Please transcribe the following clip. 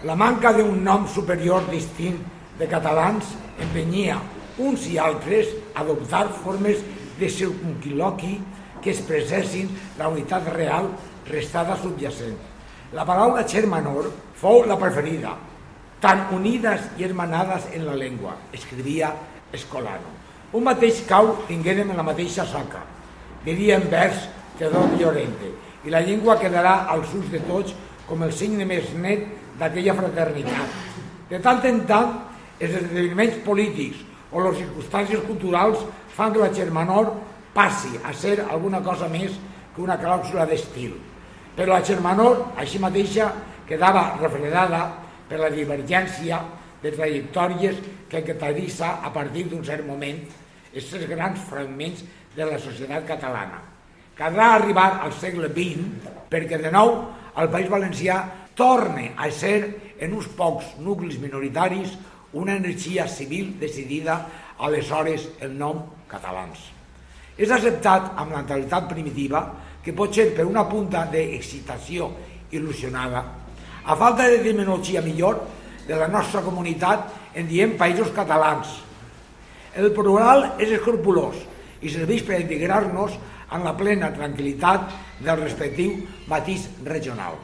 La manca d'un nom superior distint de catalans empenyia uns i altres a adoptar formes de circunquiloqui que expressessin la unitat real restada subjacent. La paraula Xermanor fou la preferida, tan unides i hermanades en la llengua, escrivia Escolano. Un mateix cau tinguérem en la mateixa saca, diria en vers Teodor Llorente, i la llengua quedarà als ulls de tots com el signe més net d'aquella fraternitat. De tant en tant, els esdeveniments polítics o les circumstàncies culturals fan que la Xermanor passi a ser alguna cosa més que una clàusula d'estil. Però la Xermanor, així mateixa, quedava refredada per la divergència de trajectòries que caracteritza a partir d'un cert moment aquests grans fragments de la societat catalana. Caldrà arribar al segle XX perquè de nou el País Valencià torna a ser en uns pocs nuclis minoritaris una energia civil decidida aleshores el nom catalans. És acceptat amb la mentalitat primitiva que pot ser per una punta d'excitació il·lusionada. A falta de terminologia millor de la nostra comunitat en diem països catalans. El plural és escrupolós i serveix per integrar-nos en la plena tranquil·litat del respectiu matís regional.